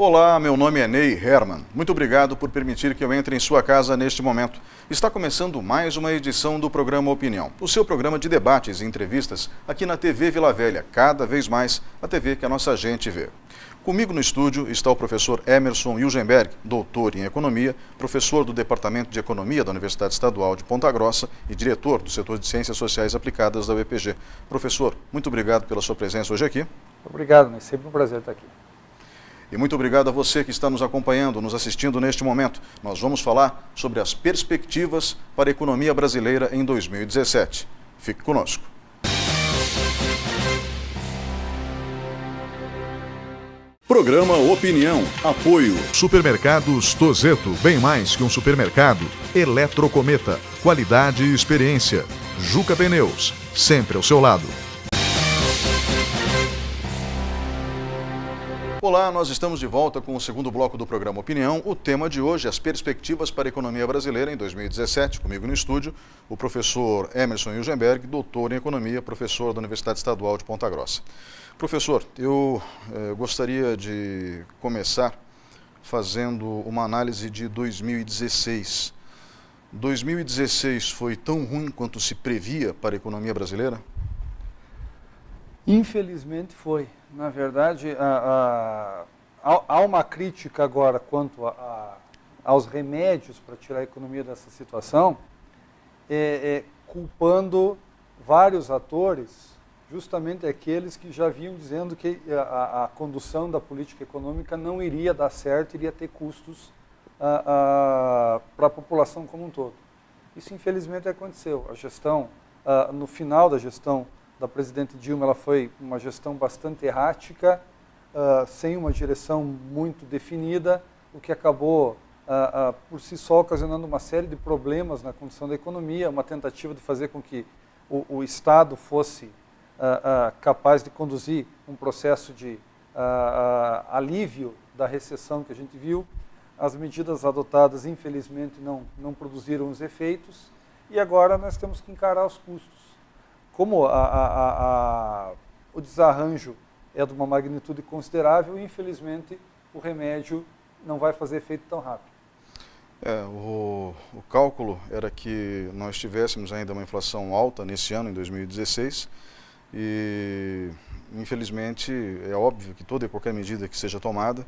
Olá, meu nome é Ney Herman. Muito obrigado por permitir que eu entre em sua casa neste momento. Está começando mais uma edição do programa Opinião, o seu programa de debates e entrevistas aqui na TV Vila Velha, cada vez mais a TV que a nossa gente vê. Comigo no estúdio está o professor Emerson Yugenberg, doutor em Economia, professor do Departamento de Economia da Universidade Estadual de Ponta Grossa e diretor do setor de Ciências Sociais Aplicadas da UEPG. Professor, muito obrigado pela sua presença hoje aqui. Obrigado, Ney. Sempre um prazer estar aqui. E muito obrigado a você que está nos acompanhando, nos assistindo neste momento. Nós vamos falar sobre as perspectivas para a economia brasileira em 2017. Fique conosco. Programa Opinião. Apoio. Supermercados Tozeto, bem mais que um supermercado. Eletrocometa, qualidade e experiência. Juca Pneus, sempre ao seu lado. Olá, nós estamos de volta com o segundo bloco do programa Opinião. O tema de hoje é as perspectivas para a economia brasileira em 2017. Comigo no estúdio, o professor Emerson Yugenberg, doutor em Economia, professor da Universidade Estadual de Ponta Grossa. Professor, eu gostaria de começar fazendo uma análise de 2016. 2016 foi tão ruim quanto se previa para a economia brasileira? Infelizmente foi. Na verdade, há uma crítica agora quanto aos remédios para tirar a economia dessa situação, culpando vários atores, justamente aqueles que já vinham dizendo que a condução da política econômica não iria dar certo, iria ter custos para a população como um todo. Isso, infelizmente, aconteceu. A gestão, no final da gestão da presidente Dilma, ela foi uma gestão bastante errática, sem uma direção muito definida, o que acabou, por si só, ocasionando uma série de problemas na condição da economia, uma tentativa de fazer com que o Estado fosse capaz de conduzir um processo de alívio da recessão que a gente viu. As medidas adotadas, infelizmente, não produziram os efeitos, e agora nós temos que encarar os custos. Como o desarranjo é de uma magnitude considerável, infelizmente o remédio não vai fazer efeito tão rápido. O cálculo era que nós tivéssemos ainda uma inflação alta nesse ano, em 2016, e infelizmente é óbvio que toda e qualquer medida que seja tomada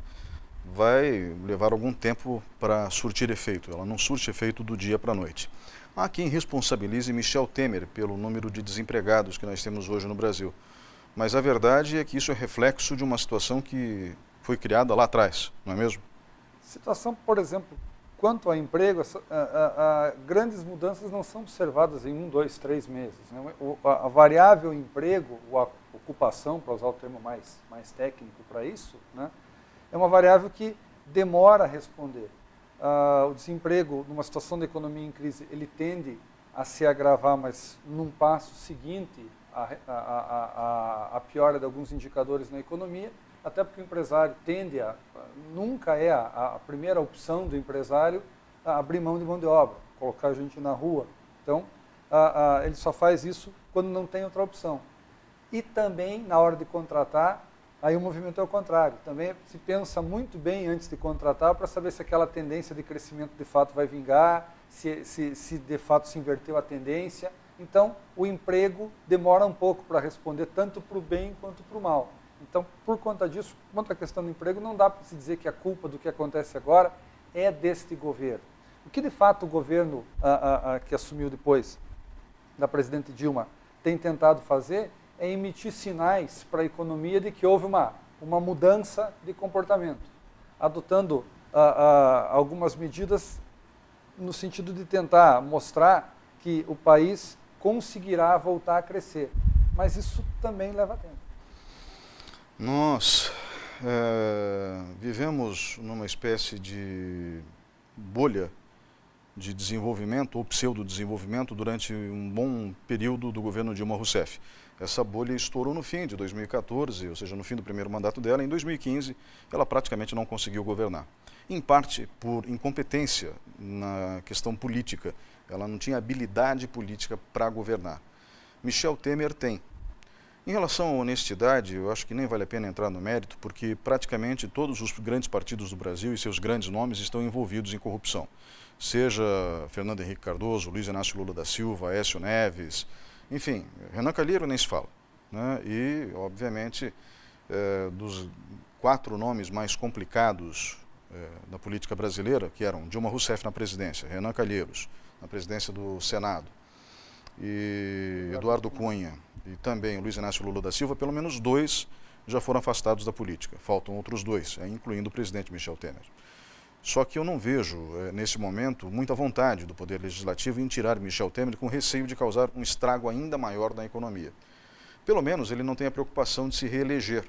vai levar algum tempo para surtir efeito. Ela não surte efeito do dia para a noite. Há quem responsabilize Michel Temer pelo número de desempregados que nós temos hoje no Brasil. Mas a verdade é que isso é reflexo de uma situação que foi criada lá atrás, não é mesmo? Situação, por exemplo, quanto a emprego, grandes mudanças não são observadas em 1, 2, 3 meses. Né? A variável emprego, ou a ocupação, para usar o termo mais técnico para isso, né? É uma variável que demora a responder. O desemprego, numa situação da economia em crise, ele tende a se agravar, mas num passo seguinte à piora de alguns indicadores na economia, até porque o empresário tende nunca é a primeira opção do empresário abrir mão de mão de obra, colocar gente na rua. Então, ele só faz isso quando não tem outra opção. E também, na hora de contratar, aí o movimento é o contrário. Também se pensa muito bem antes de contratar para saber se aquela tendência de crescimento de fato vai vingar, se de fato se inverteu a tendência. Então, o emprego demora um pouco para responder tanto para o bem quanto para o mal. Então, por conta disso, quanto à questão do emprego, não dá para se dizer que a culpa do que acontece agora é deste governo. O que de fato o governo que assumiu depois da presidente Dilma tem tentado fazer é emitir sinais para a economia de que houve uma mudança de comportamento, adotando algumas medidas no sentido de tentar mostrar que o país conseguirá voltar a crescer. Mas isso também leva tempo. Nós vivemos numa espécie de bolha de desenvolvimento ou pseudo-desenvolvimento durante um bom período do governo Dilma Rousseff. Essa bolha estourou no fim de 2014, ou seja, no fim do primeiro mandato dela. Em 2015, ela praticamente não conseguiu governar. Em parte por incompetência na questão política. Ela não tinha habilidade política para governar. Michel Temer tem. Em relação à honestidade, eu acho que nem vale a pena entrar no mérito, porque praticamente todos os grandes partidos do Brasil e seus grandes nomes estão envolvidos em corrupção. Seja Fernando Henrique Cardoso, Luiz Inácio Lula da Silva, Aécio Neves, enfim, Renan Calheiros nem se fala, né? E, obviamente, dos 4 nomes mais complicados da política brasileira, que eram Dilma Rousseff na presidência, Renan Calheiros na presidência do Senado, e Eduardo Cunha e também Luiz Inácio Lula da Silva, pelo menos 2 já foram afastados da política. Faltam outros 2, incluindo o presidente Michel Temer. Só que eu não vejo, nesse momento, muita vontade do Poder Legislativo em tirar Michel Temer com receio de causar um estrago ainda maior na economia. Pelo menos ele não tem a preocupação de se reeleger.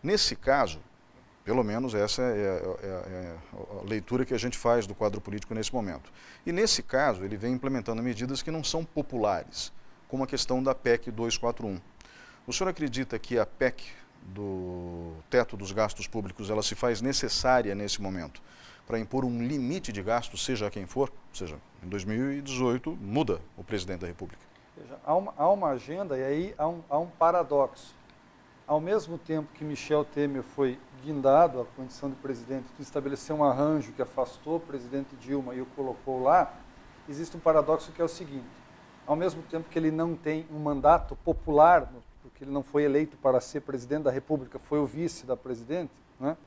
Nesse caso, pelo menos essa é a leitura que a gente faz do quadro político nesse momento. E nesse caso, ele vem implementando medidas que não são populares, como a questão da PEC 241. O senhor acredita que a PEC do teto dos gastos públicos, ela se faz necessária nesse momento para impor um limite de gastos, seja quem for? Ou seja, em 2018 muda o presidente da República. Veja, há uma agenda e aí há um paradoxo. Ao mesmo tempo que Michel Temer foi guindado à condição de presidente, estabeleceu um arranjo que afastou o presidente Dilma e o colocou lá, existe um paradoxo que é o seguinte: ao mesmo tempo que ele não tem um mandato popular, porque ele não foi eleito para ser presidente da República, foi o vice da presidente, né?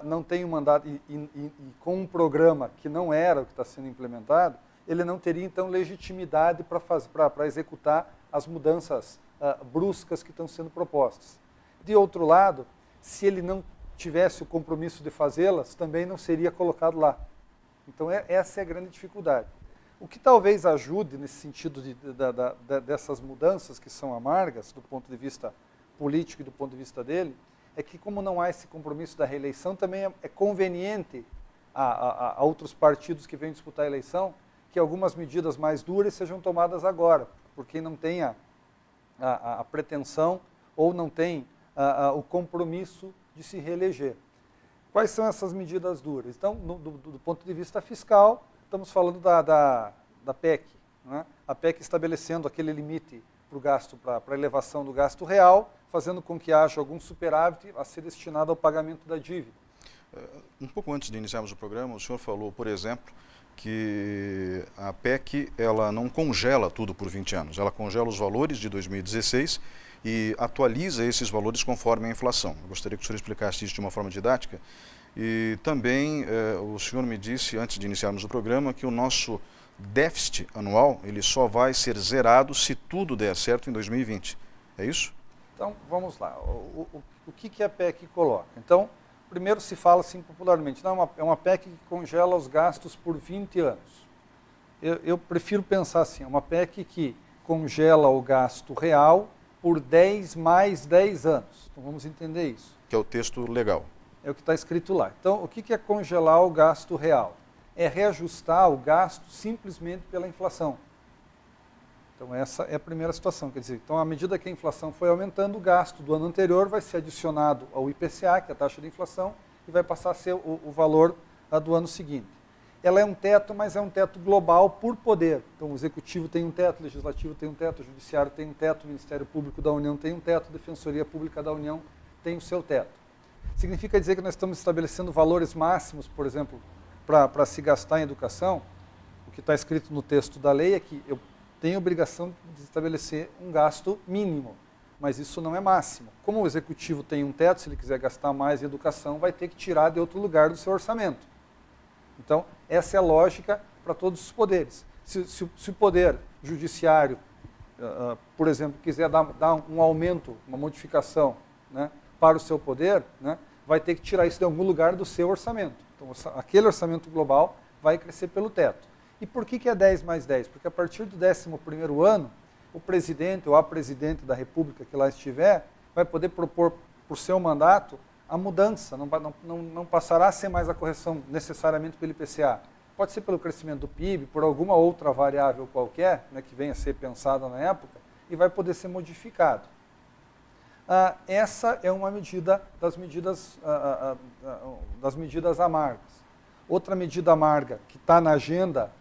Não tem um mandato e com um programa que não era o que está sendo implementado, ele não teria então legitimidade para executar as mudanças bruscas que estão sendo propostas. De outro lado, se ele não tivesse o compromisso de fazê-las, também não seria colocado lá. Então essa é a grande dificuldade. O que talvez ajude nesse sentido dessas mudanças que são amargas, do ponto de vista político e do ponto de vista dele, é que como não há esse compromisso da reeleição, também é conveniente a outros partidos que vêm disputar a eleição que algumas medidas mais duras sejam tomadas agora, porque não tem a pretensão ou não tem o compromisso de se reeleger. Quais são essas medidas duras? Então, do ponto de vista fiscal, estamos falando da PEC, né? A PEC estabelecendo aquele limite para o gasto, para a elevação do gasto real, fazendo com que haja algum superávit a ser destinado ao pagamento da dívida. Um pouco antes de iniciarmos o programa, o senhor falou, por exemplo, que a PEC ela não congela tudo por 20 anos, ela congela os valores de 2016 e atualiza esses valores conforme a inflação. Eu gostaria que o senhor explicasse isso de uma forma didática. E também o senhor me disse, antes de iniciarmos o programa, que o nosso déficit anual ele só vai ser zerado se tudo der certo em 2020. É isso? Então, vamos lá. O que a PEC coloca? Então, primeiro se fala assim popularmente, não, é uma PEC que congela os gastos por 20 anos. Eu prefiro pensar assim, é uma PEC que congela o gasto real por 10 mais 10 anos. Então vamos entender isso. Que é o texto legal. É o que está escrito lá. Então, o que é congelar o gasto real? É reajustar o gasto simplesmente pela inflação. Então, essa é a primeira situação. Quer dizer, então, à medida que a inflação foi aumentando, o gasto do ano anterior vai ser adicionado ao IPCA, que é a taxa de inflação, e vai passar a ser o valor do ano seguinte. Ela é um teto, mas é um teto global por poder. Então, o Executivo tem um teto, o Legislativo tem um teto, o Judiciário tem um teto, o Ministério Público da União tem um teto, a Defensoria Pública da União tem o seu teto. Significa dizer que nós estamos estabelecendo valores máximos, por exemplo, para se gastar em educação. O que está escrito no texto da lei é que eu tenho a obrigação de estabelecer um gasto mínimo, mas isso não é máximo. Como o Executivo tem um teto, se ele quiser gastar mais em educação, vai ter que tirar de outro lugar do seu orçamento. Então, essa é a lógica para todos os poderes. Se o poder judiciário, por exemplo, quiser dar um aumento, uma modificação, né, para o seu poder, né, vai ter que tirar isso de algum lugar do seu orçamento. Então, aquele orçamento global vai crescer pelo teto. E por que é 10 mais 10? Porque a partir do 11º ano, o presidente ou a presidente da República que lá estiver vai poder propor por seu mandato a mudança, não passará a ser mais a correção necessariamente pelo IPCA. Pode ser pelo crescimento do PIB, por alguma outra variável qualquer, né, que venha a ser pensada na época, e vai poder ser modificado. Essa é uma medida das medidas amargas. Outra medida amarga que está na agenda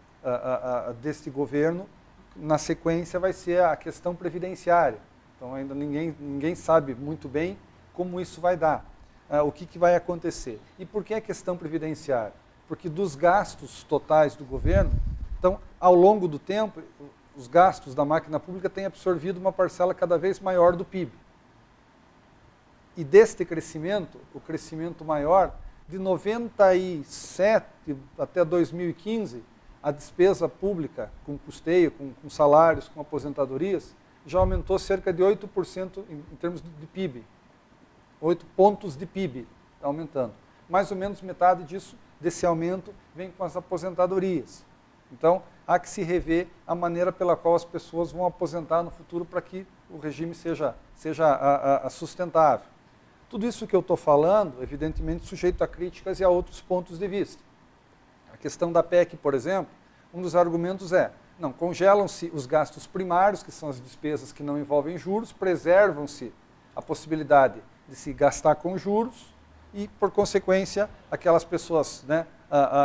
deste governo, na sequência, vai ser a questão previdenciária. Então ainda ninguém sabe muito bem como isso vai dar, o que vai acontecer. E por que a questão previdenciária? Porque dos gastos totais do governo, então, ao longo do tempo, os gastos da máquina pública têm absorvido uma parcela cada vez maior do PIB. E deste crescimento, o crescimento maior, de 97 até 2015, a despesa pública com custeio, com salários, com aposentadorias, já aumentou cerca de 8% em termos de PIB. 8 pontos de PIB aumentando. Mais ou menos metade desse aumento vem com as aposentadorias. Então, há que se rever a maneira pela qual as pessoas vão aposentar no futuro para que o regime seja sustentável. Tudo isso que eu estou falando, evidentemente, sujeito a críticas e a outros pontos de vista. A questão da PEC, por exemplo, um dos argumentos não, congelam-se os gastos primários, que são as despesas que não envolvem juros, preservam-se a possibilidade de se gastar com juros e, por consequência, aquelas pessoas, né,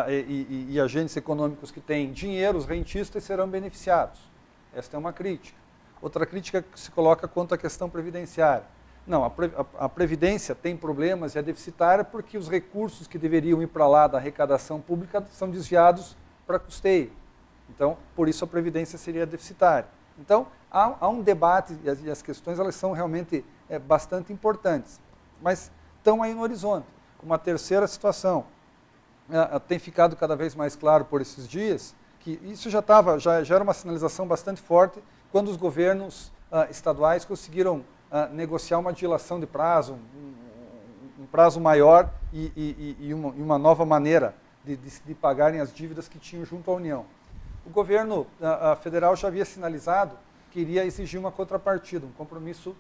e agentes econômicos que têm dinheiro, os rentistas, serão beneficiados. Esta é uma crítica. Outra crítica que se coloca quanto à questão previdenciária. Não, a Previdência tem problemas e é deficitária porque os recursos que deveriam ir para lá da arrecadação pública são desviados para custeio. Então, por isso a Previdência seria deficitária. Então, há um debate e as questões elas são realmente bastante importantes, mas estão aí no horizonte. Uma terceira situação, tem ficado cada vez mais claro por esses dias, que isso já era uma sinalização bastante forte quando os governos estaduais conseguiram negociar uma dilação de prazo, um prazo maior e uma nova maneira de pagarem as dívidas que tinham junto à União. O governo federal já havia sinalizado que iria exigir uma contrapartida, um compromisso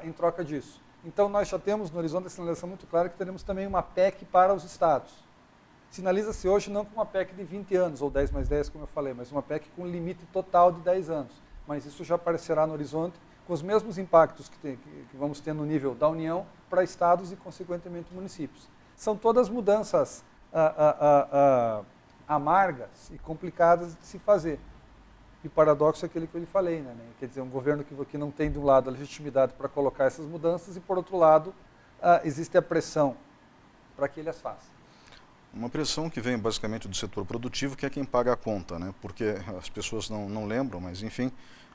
em troca disso. Então, nós já temos no horizonte a sinalização muito clara que teremos também uma PEC para os estados. Sinaliza-se hoje não com uma PEC de 20 anos, ou 10 mais 10, como eu falei, mas uma PEC com limite total de 10 anos. Mas isso já aparecerá no horizonte com os mesmos impactos que vamos ter no nível da União para estados e, consequentemente, municípios. São todas mudanças amargas e complicadas de se fazer. E o paradoxo é aquele que eu lhe falei, né? Quer dizer, um governo que não tem, de um lado, a legitimidade para colocar essas mudanças e, por outro lado, existe a pressão para que ele as faça. Uma pressão que vem basicamente do setor produtivo, que é quem paga a conta, né? Porque as pessoas não lembram, mas, enfim,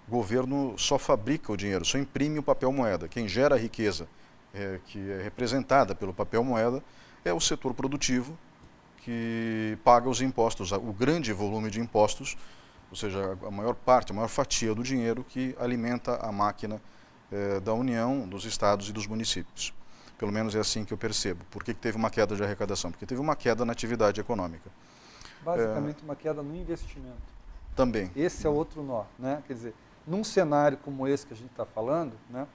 o governo só fabrica o dinheiro, só imprime o papel moeda. Quem gera a riqueza, que é representada pelo papel moeda, é o setor produtivo, que paga os impostos, o grande volume de impostos, ou seja, a maior parte, a maior fatia do dinheiro que alimenta a máquina da União, dos estados e dos municípios. Pelo menos é assim que eu percebo. Por que teve uma queda de arrecadação? Porque teve uma queda na atividade econômica. Basicamente uma queda no investimento. Também. Esse é outro nó, né? Quer dizer, num cenário como esse que a gente está falando, né,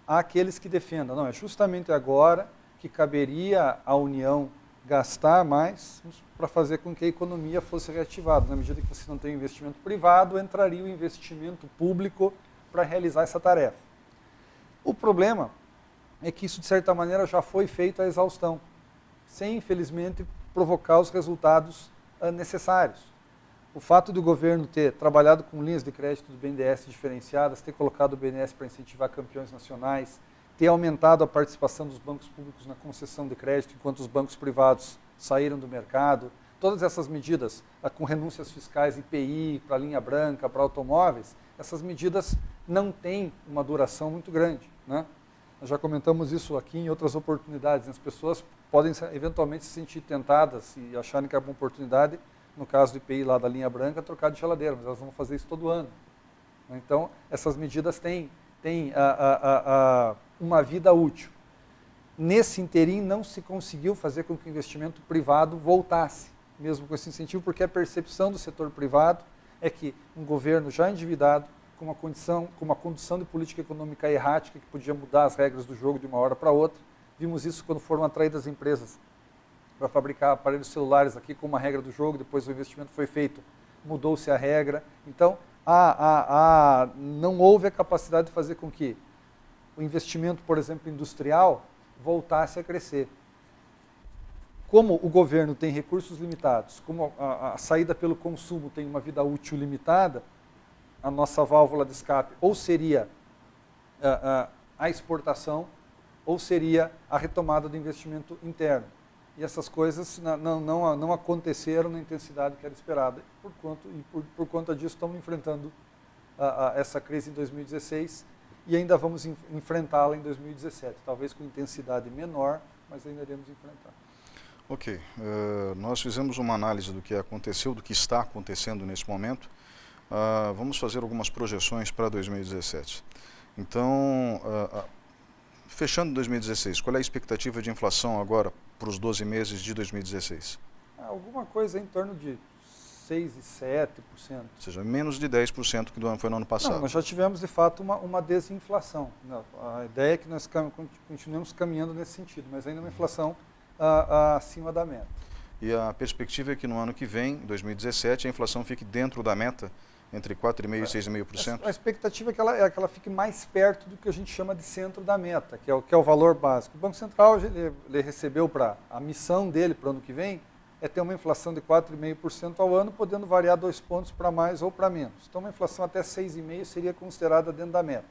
há aqueles que defendam, não, é justamente agora que caberia à União gastar mais para fazer com que a economia fosse reativada. Na medida que você não tem investimento privado, entraria o investimento público para realizar essa tarefa. O problema é que isso, de certa maneira, já foi feito à exaustão, sem, infelizmente, provocar os resultados necessários. O fato do governo ter trabalhado com linhas de crédito do BNDES diferenciadas, ter colocado o BNDES para incentivar campeões nacionais, ter aumentado a participação dos bancos públicos na concessão de crédito, enquanto os bancos privados saíram do mercado, todas essas medidas, com renúncias fiscais, IPI, para linha branca, para automóveis, essas medidas não têm uma duração muito grande, né? Nós já comentamos isso aqui em outras oportunidades. As pessoas podem eventualmente se sentir tentadas e acharem que é uma oportunidade, no caso do IPI lá da linha branca, trocar de geladeira, mas elas vão fazer isso todo ano. Então, essas medidas têm uma vida útil. Nesse interim, não se conseguiu fazer com que o investimento privado voltasse, mesmo com esse incentivo, porque a percepção do setor privado é que um governo já endividado, com uma condução de política econômica errática, que podia mudar as regras do jogo de uma hora para outra. Vimos isso quando foram atraídas empresas para fabricar aparelhos celulares aqui com uma regra do jogo, depois o investimento foi feito, mudou-se a regra. Então, não houve a capacidade de fazer com que o investimento, por exemplo, industrial, voltasse a crescer. Como o governo tem recursos limitados, como a saída pelo consumo tem uma vida útil limitada, a nossa válvula de escape ou seria a exportação ou seria a retomada do investimento interno. E essas coisas não aconteceram na intensidade que era esperada. Por conta disso, estamos enfrentando essa crise em 2016 e ainda vamos enfrentá-la em 2017. Talvez com intensidade menor, mas ainda iremos enfrentar. Ok. Nós fizemos uma análise do que aconteceu, do que está acontecendo nesse momento. Vamos fazer algumas projeções para 2017. Então, fechando 2016, qual é a expectativa de inflação agora para os 12 meses de 2016? Alguma coisa em torno de 6% e 7%. Ou seja, menos de 10% que foi no ano passado. Não, nós já tivemos, de fato, uma desinflação. A ideia é que nós continuemos caminhando nesse sentido, mas ainda uma inflação acima da meta. E a perspectiva é que no ano que vem, 2017, a inflação fique dentro da meta, entre 4,5% e 6,5%? A expectativa é que ela fique mais perto do que a gente chama de centro da meta, que é o valor básico. O Banco Central ele recebeu a missão dele para o ano que vem é ter uma inflação de 4,5% ao ano, podendo variar 2 pontos para mais ou para menos. Então, uma inflação até 6,5% seria considerada dentro da meta.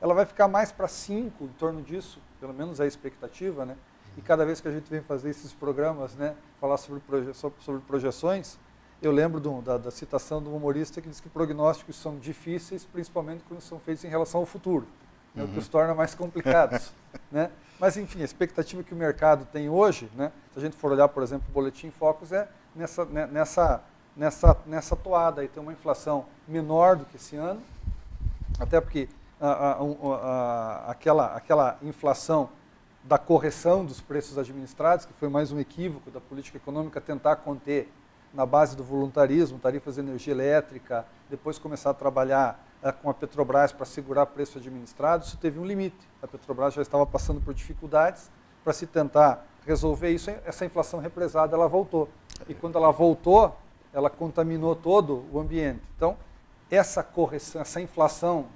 Ela vai ficar mais para 5%, em torno disso, pelo menos é a expectativa, né? E cada vez que a gente vem fazer esses programas, né, falar sobre projeções, eu lembro da citação de um humorista que diz que prognósticos são difíceis, principalmente quando são feitos em relação ao futuro, né, o que os torna mais complicados. Né? Mas, enfim, a expectativa que o mercado tem hoje, né, se a gente for olhar, por exemplo, o Boletim Focus, é nessa toada, aí tem uma inflação menor do que esse ano, até porque aquela inflação da correção dos preços administrados, que foi mais um equívoco da política econômica, tentar conter na base do voluntarismo, tarifas de energia elétrica, depois começar a trabalhar com a Petrobras para segurar preço administrado, isso teve um limite. A Petrobras já estava passando por dificuldades para se tentar resolver isso, essa inflação represada ela voltou. E quando ela voltou, ela contaminou todo o ambiente. Então, essa correção, essa inflação,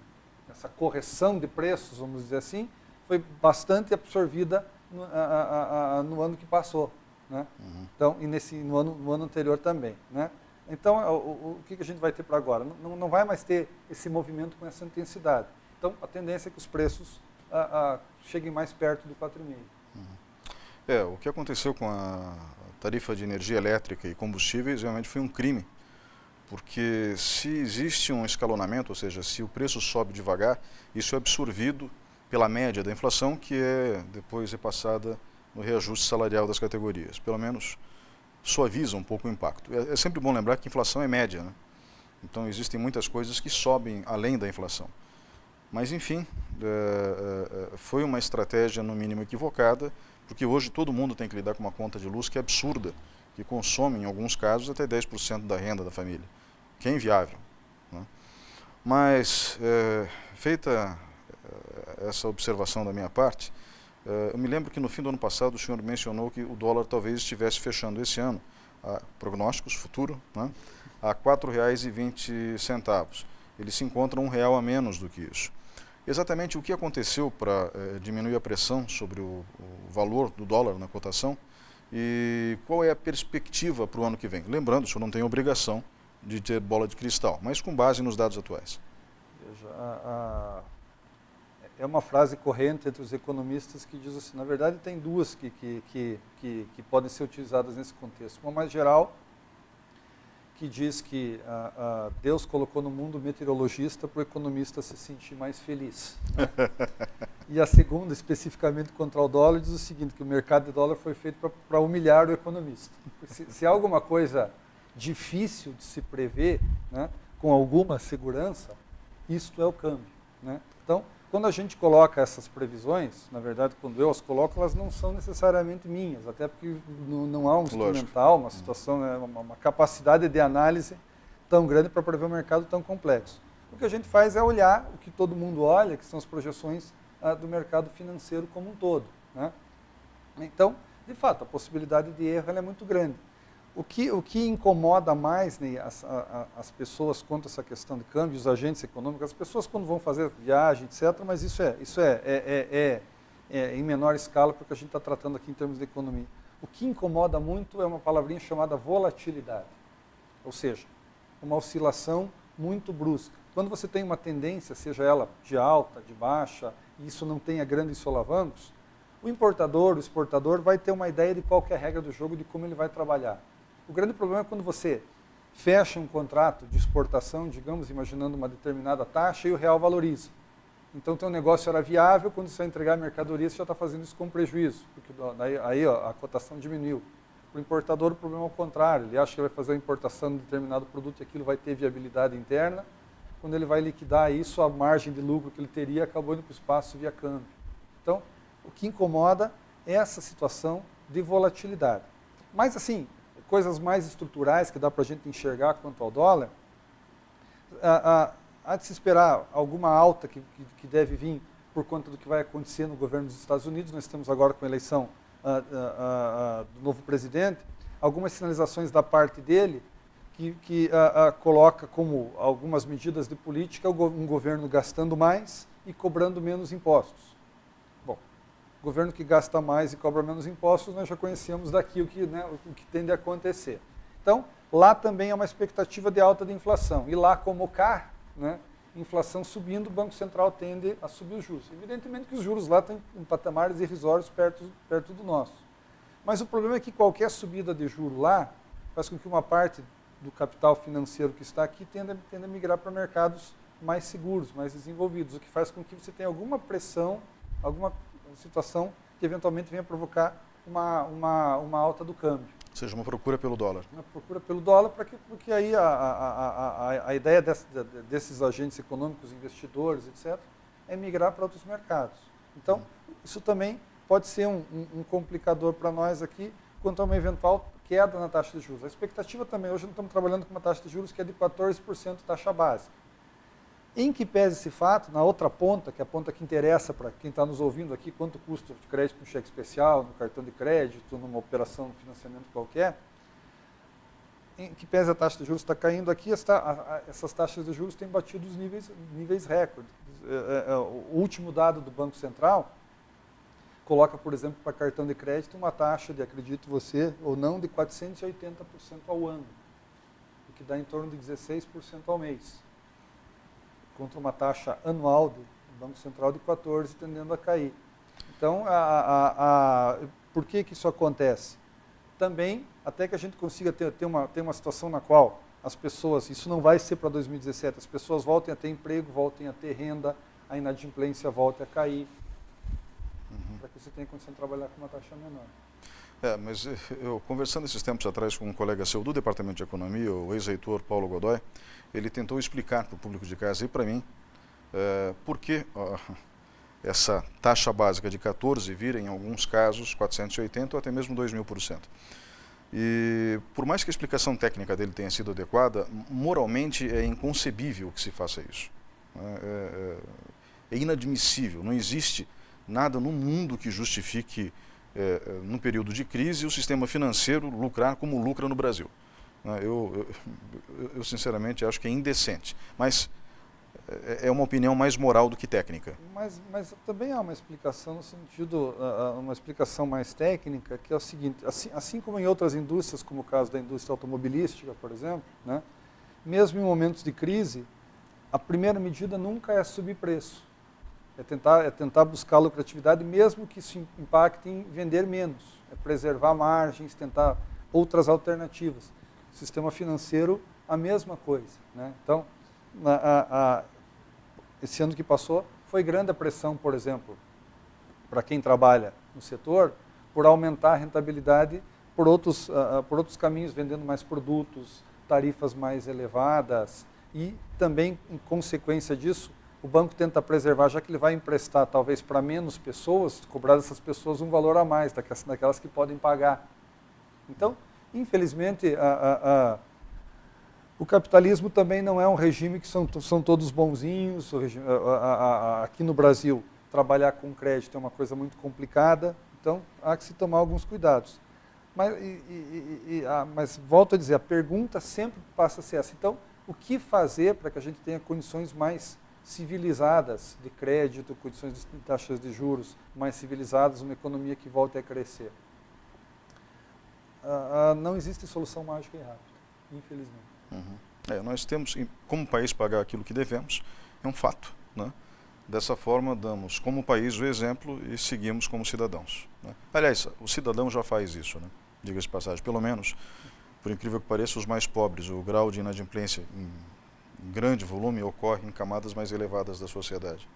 essa correção de preços, vamos dizer assim, foi bastante absorvida no ano que passou. Né? Então, e no ano anterior também. Né? Então, o que a gente vai ter para agora? Não vai mais ter esse movimento com essa intensidade. Então, a tendência é que os preços cheguem mais perto do 4,5%. O que aconteceu com a tarifa de energia elétrica e combustíveis realmente foi um crime, porque se existe um escalonamento, ou seja, se o preço sobe devagar, isso é absorvido pela média da inflação, que depois repassada no reajuste salarial das categorias. Pelo menos suaviza um pouco o impacto. É sempre bom lembrar que inflação é média, né? Então existem muitas coisas que sobem além da inflação. Mas enfim, foi uma estratégia no mínimo equivocada, porque hoje todo mundo tem que lidar com uma conta de luz que é absurda, que consome em alguns casos até 10% da renda da família, que é inviável. Né? Mas feita essa observação da minha parte, eu me lembro que no fim do ano passado o senhor mencionou que o dólar talvez estivesse fechando esse ano, prognósticos, futuro, né, a R$ 4,20. Ele se encontra R$1 a menos do que isso. Exatamente o que aconteceu para diminuir a pressão sobre o valor do dólar na cotação e qual é a perspectiva para o ano que vem? Lembrando, o senhor não tem obrigação de ter bola de cristal, mas com base nos dados atuais. Veja, é uma frase corrente entre os economistas que diz assim, na verdade tem duas que podem ser utilizadas nesse contexto. Uma mais geral, que diz que Deus colocou no mundo o meteorologista para o economista se sentir mais feliz. Né? E a segunda, especificamente contra o dólar, diz o seguinte, que o mercado de dólar foi feito para humilhar o economista. Se há alguma coisa difícil de se prever, né, com alguma segurança, isto é o câmbio. Né? Então, quando a gente coloca essas previsões, na verdade, quando eu as coloco, elas não são necessariamente minhas, até porque não há um instrumental, uma situação, uma capacidade de análise tão grande para prever um mercado tão complexo. O que a gente faz é olhar o que todo mundo olha, que são as projeções do mercado financeiro como um todo. Né? Então, de fato, a possibilidade de erro ela é muito grande. O que incomoda mais, né, as pessoas quanto a essa questão de câmbio, os agentes econômicos, as pessoas quando vão fazer viagem, etc., mas isso é em menor escala, porque a gente está tratando aqui em termos de economia. O que incomoda muito é uma palavrinha chamada volatilidade, ou seja, uma oscilação muito brusca. Quando você tem uma tendência, seja ela de alta, de baixa, e isso não tenha grandes solavancos, o importador, o exportador vai ter uma ideia de qual que é a regra do jogo, de como ele vai trabalhar. O grande problema é quando você fecha um contrato de exportação, digamos, imaginando uma determinada taxa, e o real valoriza. Então, teu negócio era viável, quando você vai entregar a mercadoria, você já está fazendo isso com prejuízo, porque aí a cotação diminuiu. O importador, o problema é o contrário, ele acha que vai fazer a importação de determinado produto e aquilo vai ter viabilidade interna. Quando ele vai liquidar isso, a margem de lucro que ele teria acabou indo para o espaço via câmbio. Então, o que incomoda é essa situação de volatilidade. Mas, assim, coisas mais estruturais que dá para a gente enxergar quanto ao dólar, há de se esperar alguma alta que deve vir por conta do que vai acontecer no governo dos Estados Unidos. Nós estamos agora com a eleição do novo presidente, algumas sinalizações da parte dele que coloca como algumas medidas de política um governo gastando mais e cobrando menos impostos. Bom, governo que gasta mais e cobra menos impostos, nós já conhecemos daqui o que tende a acontecer. Então, lá também é uma expectativa de alta de inflação. E lá como cá, né, inflação subindo, o Banco Central tende a subir os juros. Evidentemente que os juros lá estão em patamares irrisórios perto do nosso. Mas o problema é que qualquer subida de juro lá faz com que uma parte do capital financeiro que está aqui tenda a migrar para mercados mais seguros, mais desenvolvidos, o que faz com que você tenha alguma pressão, alguma situação que eventualmente venha provocar uma alta do câmbio. Ou seja, uma procura pelo dólar. Uma procura pelo dólar, porque aí a ideia desses agentes econômicos, investidores, etc., é migrar para outros mercados. Então, isso também pode ser um complicador para nós aqui quanto a uma eventual queda na taxa de juros. A expectativa também, hoje nós estamos trabalhando com uma taxa de juros que é de 14% taxa básica. Em que pese esse fato, na outra ponta, que é a ponta que interessa para quem está nos ouvindo aqui, quanto custa de crédito com cheque especial, no cartão de crédito, numa operação de financiamento qualquer, em que pese a taxa de juros está caindo aqui, essas taxas de juros têm batido os níveis recordes. O último dado do Banco Central coloca, por exemplo, para cartão de crédito uma taxa de, acredite você ou não, de 480% ao ano, o que dá em torno de 16% ao mês, contra uma taxa anual do Banco Central de 14%, tendendo a cair. Então, por que isso acontece? Também, até que a gente consiga ter uma situação na qual as pessoas, isso não vai ser para 2017, as pessoas voltem a ter emprego, voltem a ter renda, a inadimplência volte a cair, para que você tenha condição de trabalhar com uma taxa menor. Mas eu conversando esses tempos atrás com um colega seu do Departamento de Economia, o ex-reitor Paulo Godoy, ele tentou explicar para o público de casa e para mim por que essa taxa básica de 14 vira, em alguns casos, 480% ou até mesmo 2.000%. E por mais que a explicação técnica dele tenha sido adequada, moralmente é inconcebível que se faça isso. É inadmissível, não existe nada no mundo que justifique, num período de crise, o sistema financeiro lucrar como lucra no Brasil. Eu sinceramente acho que é indecente, mas é uma opinião mais moral do que técnica. Mas também há uma explicação no sentido, uma explicação mais técnica, que é o seguinte, assim como em outras indústrias, como o caso da indústria automobilística, por exemplo, né, mesmo em momentos de crise, a primeira medida nunca é subir preço. É tentar buscar lucratividade, mesmo que isso impacte em vender menos. É preservar margens, tentar outras alternativas. O sistema financeiro, a mesma coisa, né? Então, esse ano que passou, foi grande a pressão, por exemplo, para quem trabalha no setor, por aumentar a rentabilidade por outros caminhos, vendendo mais produtos, tarifas mais elevadas, e também, em consequência disso, o banco tenta preservar, já que ele vai emprestar talvez para menos pessoas, cobrar dessas pessoas um valor a mais, daquelas que podem pagar. Então, infelizmente, o capitalismo também não é um regime que são todos bonzinhos. Aqui no Brasil, trabalhar com crédito é uma coisa muito complicada, então há que se tomar alguns cuidados. Mas volto a dizer, a pergunta sempre passa a ser essa. Então, o que fazer para que a gente tenha condições mais civilizadas de crédito, condições de taxas de juros mais civilizadas, uma economia que volte a crescer? Não existe solução mágica e rápida, infelizmente. Nós temos, como país, pagar aquilo que devemos, é um fato, né? Dessa forma, damos como país o exemplo e seguimos como cidadãos, né? Aliás, o cidadão já faz isso, né? Diga-se de passagem, pelo menos, por incrível que pareça, os mais pobres, o grau de inadimplência em grande volume ocorre em camadas mais elevadas da sociedade,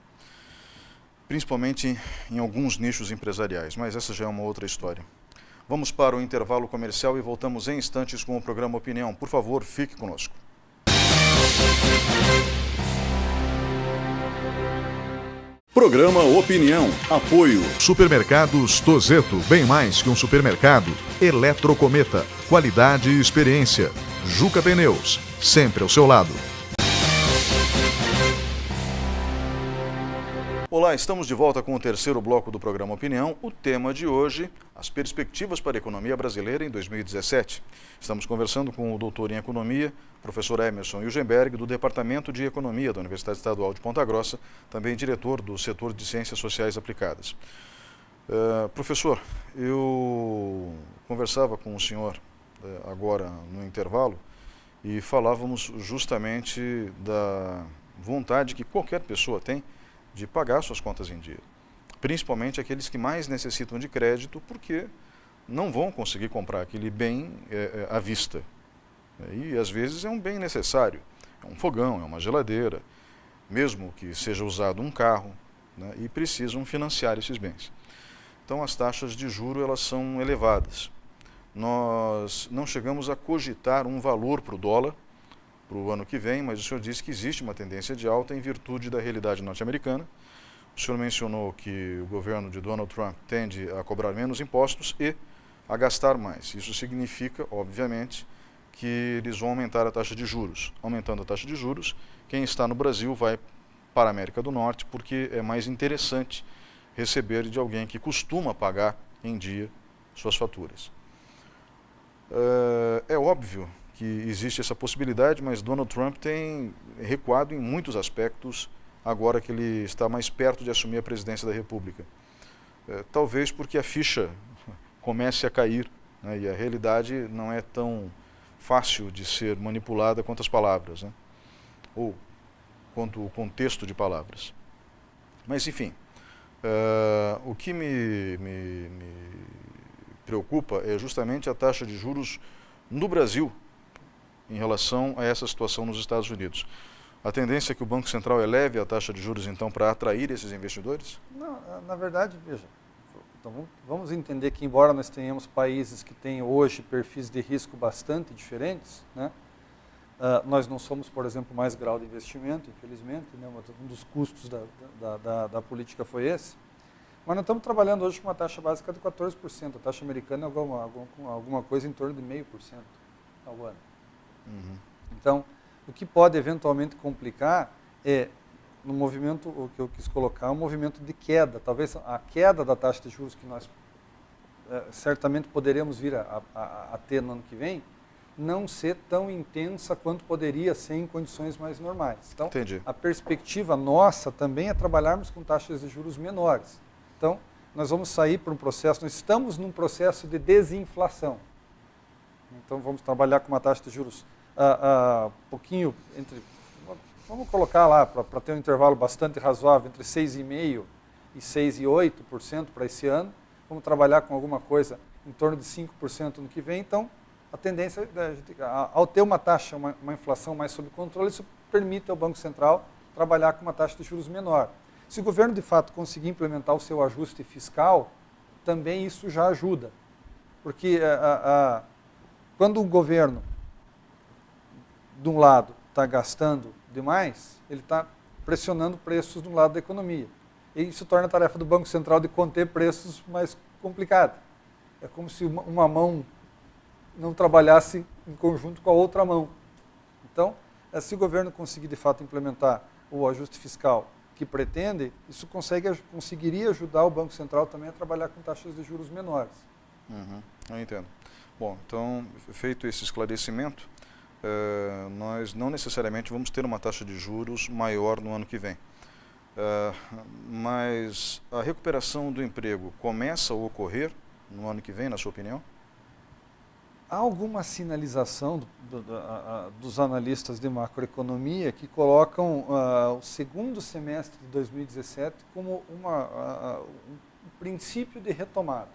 principalmente em alguns nichos empresariais, mas essa já é uma outra história. Vamos para o intervalo comercial e voltamos em instantes com o programa Opinião. Por favor, fique conosco. Programa Opinião. Apoio. Supermercados Tozeto, bem mais que um supermercado. Eletrocometa, qualidade e experiência. Juca Pneus, sempre ao seu lado. Olá, estamos de volta com o terceiro bloco do programa Opinião. O tema de hoje, as perspectivas para a economia brasileira em 2017. Estamos conversando com o doutor em economia, professor Emerson Yugenberg, do Departamento de Economia da Universidade Estadual de Ponta Grossa, também diretor do setor de Ciências Sociais Aplicadas. Professor, eu conversava com o senhor agora no intervalo e falávamos justamente da vontade que qualquer pessoa tem de pagar suas contas em dia, principalmente aqueles que mais necessitam de crédito porque não vão conseguir comprar aquele bem à vista. E às vezes é um bem necessário, é um fogão, é uma geladeira, mesmo que seja usado um carro, né, e precisam financiar esses bens. Então as taxas de juros elas são elevadas. Nós não chegamos a cogitar um valor para o dólar para o ano que vem, mas o senhor disse que existe uma tendência de alta em virtude da realidade norte-americana. O senhor mencionou que o governo de Donald Trump tende a cobrar menos impostos e a gastar mais. Isso significa, obviamente, que eles vão aumentar a taxa de juros. Aumentando a taxa de juros, quem está no Brasil vai para a América do Norte porque é mais interessante receber de alguém que costuma pagar em dia suas faturas. É óbvio que existe essa possibilidade, mas Donald Trump tem recuado em muitos aspectos agora que ele está mais perto de assumir a presidência da República. Talvez porque a ficha comece a cair, né, e a realidade não é tão fácil de ser manipulada quanto as palavras, né, ou quanto o contexto de palavras. Mas, enfim, o que me preocupa é justamente a taxa de juros no Brasil em relação a essa situação nos Estados Unidos. A tendência é que o Banco Central eleve a taxa de juros, então, para atrair esses investidores? Não, na verdade, veja, então vamos entender que, embora nós tenhamos países que têm hoje perfis de risco bastante diferentes, né, nós não somos, por exemplo, mais grau de investimento, infelizmente, né, um dos custos da política foi esse, mas nós estamos trabalhando hoje com uma taxa básica de 14%, a taxa americana é alguma coisa em torno de 0,5% ao ano. Uhum. Então, o que pode eventualmente complicar é, no movimento, o que eu quis colocar, um movimento de queda. Talvez a queda da taxa de juros que nós certamente poderemos vir a ter no ano que vem, não ser tão intensa quanto poderia ser em condições mais normais. Então, entendi. A perspectiva nossa também é trabalharmos com taxas de juros menores. Então, nós vamos sair para um processo, nós estamos num processo de desinflação. Então, vamos trabalhar com uma taxa de juros pouquinho entre, vamos colocar lá, para ter um intervalo bastante razoável, entre 6,5% e 6,8% para esse ano. Vamos trabalhar com alguma coisa em torno de 5% no que vem. Então, a tendência, ao ter uma taxa, uma inflação mais sob controle, isso permite ao Banco Central trabalhar com uma taxa de juros menor. Se o governo, de fato, conseguir implementar o seu ajuste fiscal, também isso já ajuda. Porque quando o governo, de um lado, está gastando demais, ele está pressionando preços do lado da economia. E isso torna a tarefa do Banco Central de conter preços mais complicada. É como se uma mão não trabalhasse em conjunto com a outra mão. Então, se o governo conseguir, de fato, implementar o ajuste fiscal que pretende, isso conseguiria ajudar o Banco Central também a trabalhar com taxas de juros menores. Uhum, eu entendo. Bom, então, feito esse esclarecimento, nós não necessariamente vamos ter uma taxa de juros maior no ano que vem. Mas a recuperação do emprego começa a ocorrer no ano que vem, na sua opinião? Há alguma sinalização dos analistas de macroeconomia que colocam o segundo semestre de 2017 como um princípio de retomada.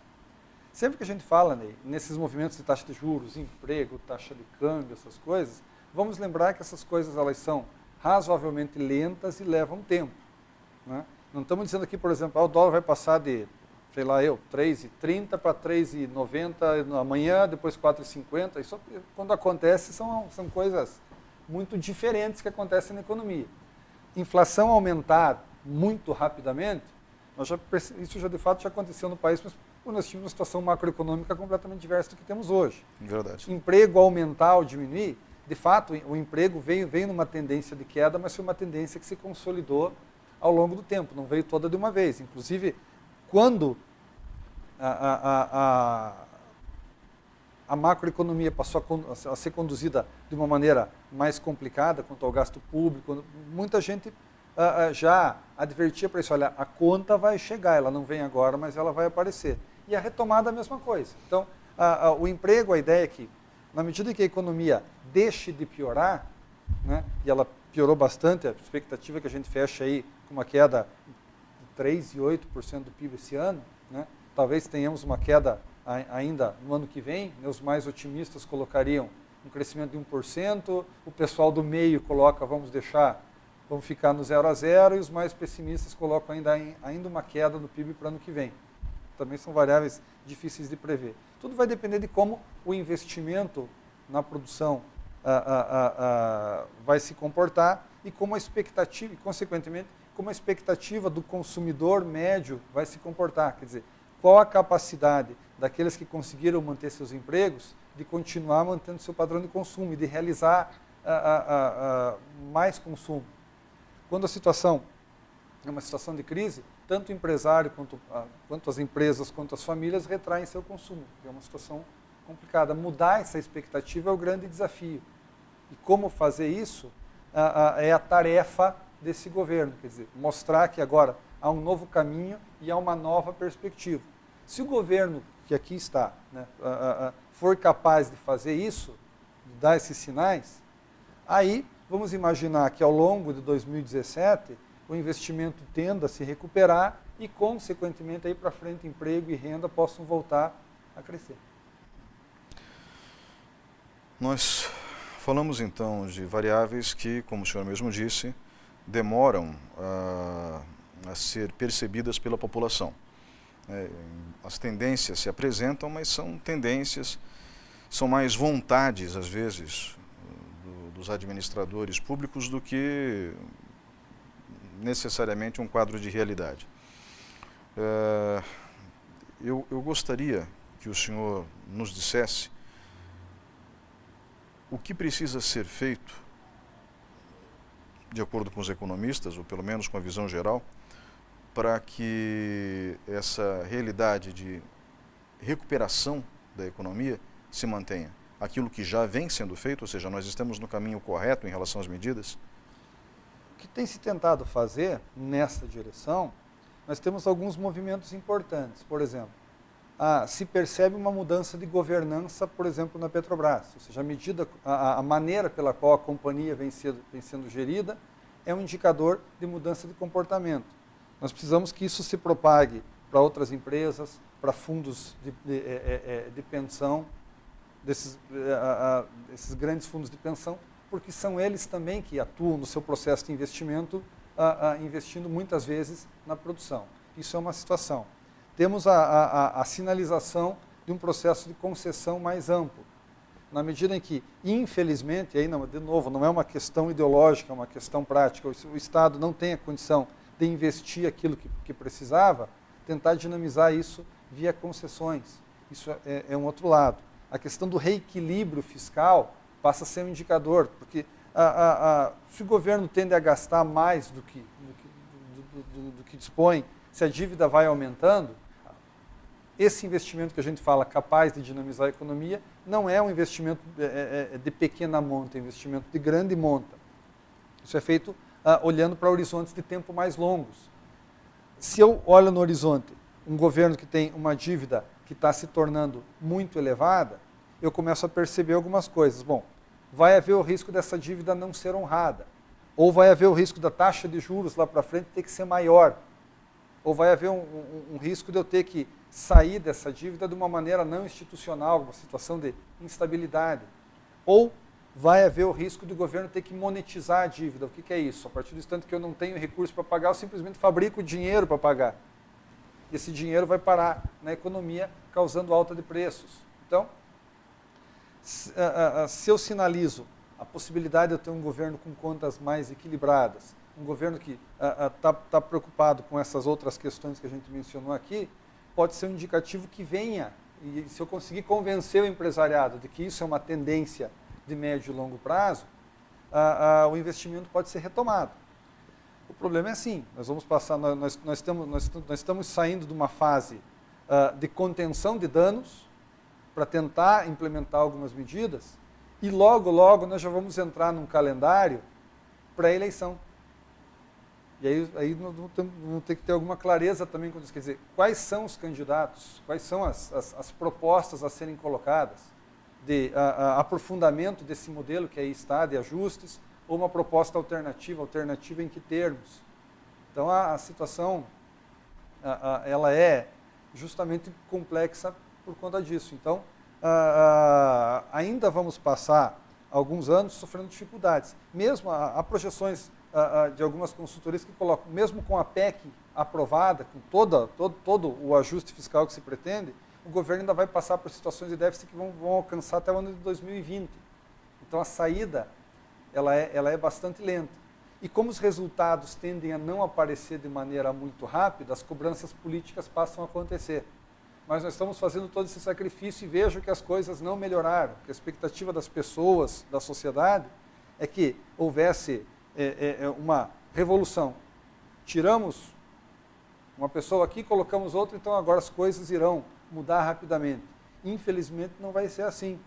Sempre que a gente fala, Ney, nesses movimentos de taxa de juros, emprego, taxa de câmbio, essas coisas, vamos lembrar que essas coisas elas são razoavelmente lentas e levam tempo. Né? Não estamos dizendo aqui, por exemplo, o dólar vai passar de, sei lá, 3,30 para 3,90 amanhã, depois 4,50. Isso, quando acontece, são coisas muito diferentes que acontecem na economia. Inflação aumentar muito rapidamente, isso já de fato já aconteceu no país, mas nós tínhamos uma situação macroeconômica completamente diversa do que temos hoje. Verdade. Emprego aumentar ou diminuir, de fato, o emprego veio numa tendência de queda, mas foi uma tendência que se consolidou ao longo do tempo, não veio toda de uma vez. Inclusive, quando a macroeconomia passou a ser conduzida de uma maneira mais complicada quanto ao gasto público, muita gente já advertia para isso, olha, a conta vai chegar, ela não vem agora, mas ela vai aparecer. E a retomada é a mesma coisa. Então, o emprego, a ideia é que, na medida que a economia deixe de piorar, né, e ela piorou bastante, a expectativa é que a gente feche aí com uma queda de 3,8% do PIB esse ano, né, talvez tenhamos uma queda ainda no ano que vem, né, os mais otimistas colocariam um crescimento de 1%, o pessoal do meio coloca, vamos ficar no 0 a 0, e os mais pessimistas colocam ainda uma queda no PIB para o ano que vem. Também são variáveis difíceis de prever. Tudo vai depender de como o investimento na produção vai se comportar e como a expectativa, e consequentemente, como a expectativa do consumidor médio vai se comportar. Quer dizer, qual a capacidade daqueles que conseguiram manter seus empregos de continuar mantendo seu padrão de consumo e de realizar mais consumo. Quando a situação é uma situação de crise, tanto o empresário quanto as empresas, quanto as famílias retraem seu consumo. É uma situação complicada. Mudar essa expectativa é o grande desafio. E como fazer isso é a tarefa desse governo. Quer dizer, mostrar que agora há um novo caminho e há uma nova perspectiva. Se o governo que aqui está, né, for capaz de fazer isso, de dar esses sinais, aí vamos imaginar que ao longo de 2017 o investimento tenda a se recuperar e, consequentemente, aí para frente, emprego e renda possam voltar a crescer. Nós falamos então de variáveis que, como o senhor mesmo disse, demoram a ser percebidas pela população. As tendências se apresentam, mas são tendências, são mais vontades, às vezes, dos administradores públicos do que necessariamente um quadro de realidade. Eu gostaria que o senhor nos dissesse o que precisa ser feito, de acordo com os economistas, ou pelo menos com a visão geral, para que essa realidade de recuperação da economia se mantenha. Aquilo que já vem sendo feito, ou seja, nós estamos no caminho correto em relação às medidas? O que tem se tentado fazer nessa direção, nós temos alguns movimentos importantes. Por exemplo, se percebe uma mudança de governança, por exemplo, na Petrobras. Ou seja, a maneira pela qual a companhia vem sendo gerida é um indicador de mudança de comportamento. Nós precisamos que isso se propague para outras empresas, para fundos de pensão, desses grandes fundos de pensão, porque são eles também que atuam no seu processo de investimento, investindo muitas vezes na produção. Isso é uma situação. Temos a sinalização de um processo de concessão mais amplo, na medida em que, infelizmente, aí não, de novo, não é uma questão ideológica, é uma questão prática, o Estado não tem a condição de investir aquilo que precisava, tentar dinamizar isso via concessões. Isso é um outro lado. A questão do reequilíbrio fiscal passa a ser um indicador, porque se o governo tende a gastar mais do que dispõe, se a dívida vai aumentando, esse investimento que a gente fala capaz de dinamizar a economia não é um investimento de pequena monta, é um investimento de grande monta. Isso é feito olhando para horizontes de tempo mais longos. Se eu olho no horizonte um governo que tem uma dívida que está se tornando muito elevada, eu começo a perceber algumas coisas. Bom, vai haver o risco dessa dívida não ser honrada, ou vai haver o risco da taxa de juros lá para frente ter que ser maior, ou vai haver um risco de eu ter que sair dessa dívida de uma maneira não institucional, uma situação de instabilidade, ou vai haver o risco do governo ter que monetizar a dívida. O que é isso? A partir do instante que eu não tenho recurso para pagar, eu simplesmente fabrico dinheiro para pagar. Esse dinheiro vai parar na economia, causando alta de preços. Então, se eu sinalizo a possibilidade de eu ter um governo com contas mais equilibradas, um governo que está preocupado com essas outras questões que a gente mencionou aqui, pode ser um indicativo que venha, e se eu conseguir convencer o empresariado de que isso é uma tendência de médio e longo prazo, o investimento pode ser retomado. O problema é assim, nós vamos passar, nós estamos saindo de uma fase de contenção de danos para tentar implementar algumas medidas e logo nós já vamos entrar num calendário para a eleição. E aí nós vamos ter que ter alguma clareza também quando isso quer dizer, quais são os candidatos, quais são as propostas a serem colocadas, de aprofundamento desse modelo que aí está, de ajustes, ou uma proposta alternativa em que termos. Então a situação ela é justamente complexa por conta disso. Então ainda vamos passar alguns anos sofrendo dificuldades. Mesmo há projeções de algumas consultorias que colocam, mesmo com a PEC aprovada, com todo o ajuste fiscal que se pretende, o governo ainda vai passar por situações de déficit que vão alcançar até o ano de 2020. Então a saída ela é bastante lenta. E como os resultados tendem a não aparecer de maneira muito rápida, as cobranças políticas passam a acontecer. Mas nós estamos fazendo todo esse sacrifício e vejo que as coisas não melhoraram, que a expectativa das pessoas, da sociedade, é que houvesse uma revolução. Tiramos uma pessoa aqui, colocamos outra, então agora as coisas irão mudar rapidamente. Infelizmente não vai ser assim,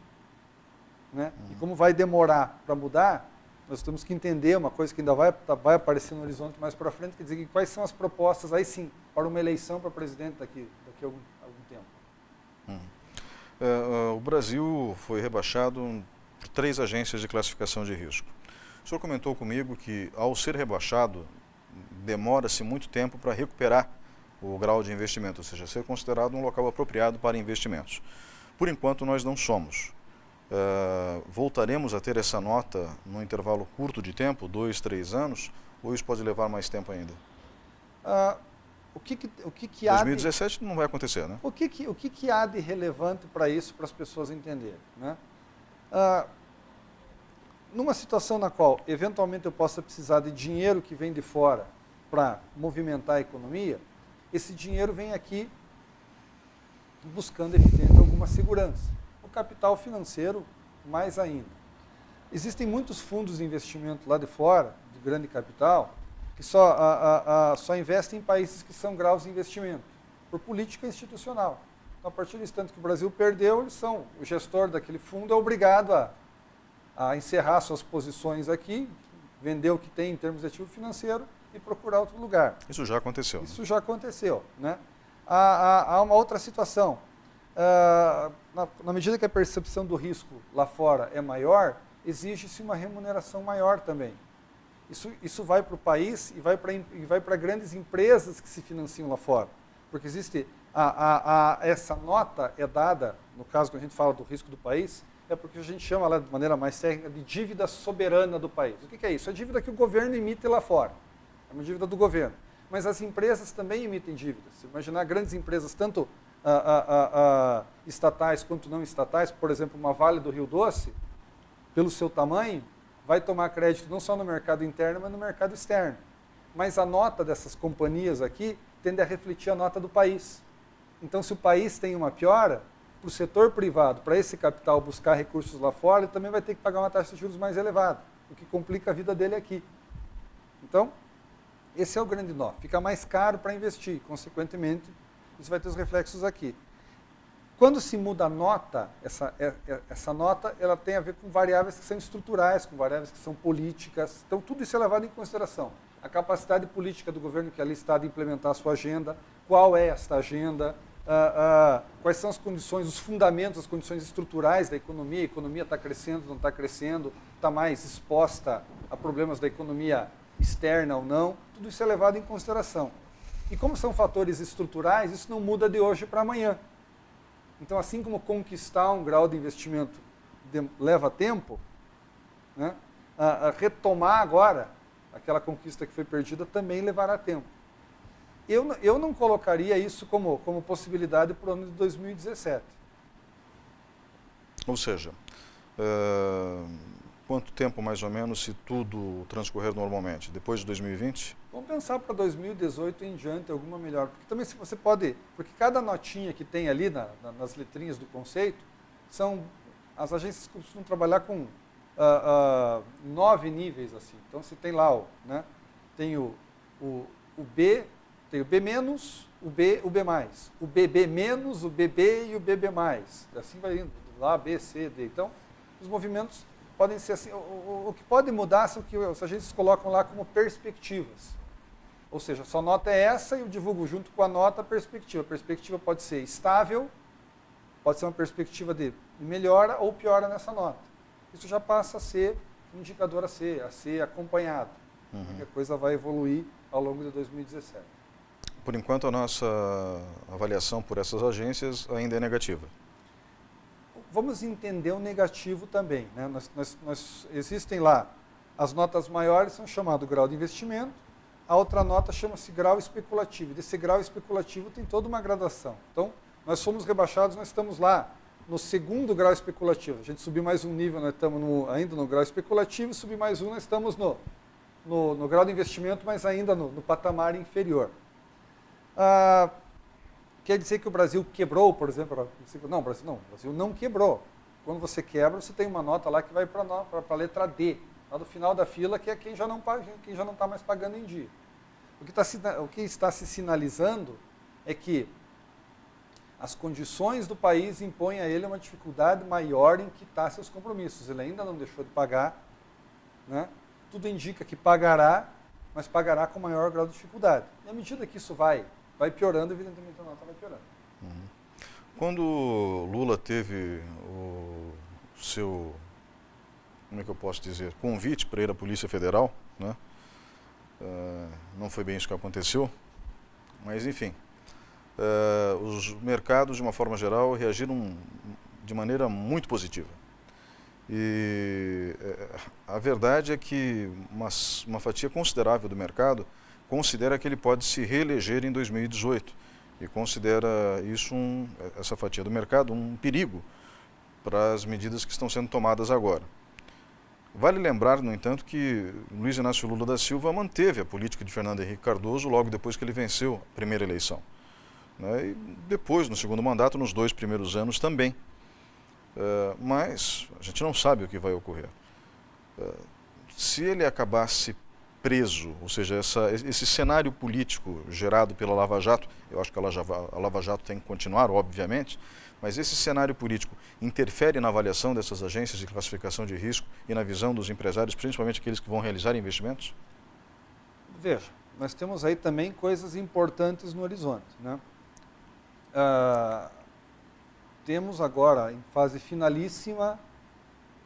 né? E como vai demorar para mudar, nós temos que entender uma coisa que ainda vai aparecer no horizonte mais para frente, quer dizer, que quais são as propostas, aí sim, para uma eleição para presidente daqui a algum tempo. O Brasil foi rebaixado por 3 agências de classificação de risco. O senhor comentou comigo que, ao ser rebaixado, demora-se muito tempo para recuperar o grau de investimento, ou seja, ser considerado um local apropriado para investimentos. Por enquanto, nós não somos. Voltaremos a ter essa nota num intervalo curto de tempo, 2, 3 anos, ou isso pode levar mais tempo ainda? O que há 2017 não vai acontecer, né? O que há de relevante para isso, para as pessoas entenderem, né? Numa situação na qual, eventualmente, eu possa precisar de dinheiro que vem de fora para movimentar a economia, esse dinheiro vem aqui buscando, evidente, alguma segurança. O capital financeiro, mais ainda. Existem muitos fundos de investimento lá de fora, de grande capital, que só investem em países que são graus de investimento, por política institucional. Então, a partir do instante que o Brasil perdeu, o gestor daquele fundo é obrigado a encerrar suas posições aqui, vender o que tem em termos de ativo financeiro e procurar outro lugar. Isso já aconteceu. Isso já aconteceu, né? Há uma outra situação. Na medida que a percepção do risco lá fora é maior, exige-se uma remuneração maior também. Isso vai para o país e vai para grandes empresas que se financiam lá fora. Porque existe essa nota é dada, no caso que a gente fala do risco do país, é porque a gente chama lá de maneira mais técnica de dívida soberana do país. O que é isso? É a dívida que o governo emite lá fora. É uma dívida do governo. Mas as empresas também emitem dívidas. Se imaginar grandes empresas, tanto estatais quanto não estatais, por exemplo, uma Vale do Rio Doce, pelo seu tamanho, vai tomar crédito não só no mercado interno, mas no mercado externo. Mas a nota dessas companhias aqui tende a refletir a nota do país. Então, se o país tem uma piora, para o setor privado, para esse capital buscar recursos lá fora, ele também vai ter que pagar uma taxa de juros mais elevada, o que complica a vida dele aqui. Então, esse é o grande nó. Fica mais caro para investir, consequentemente, isso vai ter os reflexos aqui. Quando se muda a nota, essa nota ela tem a ver com variáveis que são estruturais, com variáveis que são políticas. Então, tudo isso é levado em consideração. A capacidade política do governo que ali está de implementar a sua agenda, qual é esta agenda, quais são as condições, os fundamentos, as condições estruturais da economia. A economia está crescendo, não está crescendo, está mais exposta a problemas da economia externa ou não. Tudo isso é levado em consideração. E como são fatores estruturais, isso não muda de hoje para amanhã. Então, assim como conquistar um grau de investimento leva tempo, né, retomar agora aquela conquista que foi perdida também levará tempo. Eu não colocaria isso como possibilidade para o ano de 2017. Ou seja, quanto tempo mais ou menos se tudo transcorrer normalmente? Depois de 2020? Vamos pensar para 2018 em diante alguma melhor. Porque também se você pode... Porque cada notinha que tem ali nas letrinhas do conceito, as agências costumam trabalhar com 9 níveis assim. Então você tem lá, tem o B, tem o B-, o B, o B+, o BB-, o BB e o BB+. Assim vai indo, lá, B, C, D. Então, os movimentos podem ser assim. O que pode mudar são o que as agências colocam lá como perspectivas. Ou seja, sua nota é essa e eu divulgo junto com a nota a perspectiva. A perspectiva pode ser estável, pode ser uma perspectiva de melhora ou piora nessa nota. Isso já passa a ser um indicador a ser acompanhado. E a coisa vai evoluir ao longo de 2017. Por enquanto, a nossa avaliação por essas agências ainda é negativa. Vamos entender o negativo também, né? Existem lá, as notas maiores são chamadas grau de investimento, a outra nota chama-se grau especulativo. Desse grau especulativo tem toda uma gradação. Então, nós fomos rebaixados, nós estamos lá no segundo grau especulativo. A gente subiu mais um nível, nós estamos ainda no grau especulativo, subir mais um, nós estamos no grau de investimento, mas ainda no patamar inferior. Quer dizer que o Brasil quebrou, por exemplo? Não, o Brasil não quebrou. Quando você quebra, você tem uma nota lá que vai para a letra D, lá do final da fila, que é quem já não está mais pagando em dia. O que está se sinalizando é que as condições do país impõem a ele uma dificuldade maior em quitar seus compromissos. Ele ainda não deixou de pagar, né? Tudo indica que pagará, mas pagará com maior grau de dificuldade. E à medida que isso vai piorando, evidentemente a nota vai piorando. Quando Lula teve o seu, como é que eu posso dizer, convite para ir à Polícia Federal, né? Não foi bem isso que aconteceu, mas enfim, os mercados, de uma forma geral, reagiram de maneira muito positiva. E a verdade é que uma fatia considerável do mercado considera que ele pode se reeleger em 2018 e considera isso, essa fatia do mercado, um perigo para as medidas que estão sendo tomadas agora. Vale lembrar, no entanto, que Luiz Inácio Lula da Silva manteve a política de Fernando Henrique Cardoso logo depois que ele venceu a primeira eleição, né? E depois, no segundo mandato, nos 2 primeiros anos também. Mas a gente não sabe o que vai ocorrer. Se ele acabasse preso, ou seja, esse cenário político gerado pela Lava Jato, eu acho que a Lava Jato tem que continuar, obviamente, mas esse cenário político interfere na avaliação dessas agências de classificação de risco e na visão dos empresários, principalmente aqueles que vão realizar investimentos? Veja, nós temos aí também coisas importantes no horizonte, né? Temos agora, em fase finalíssima,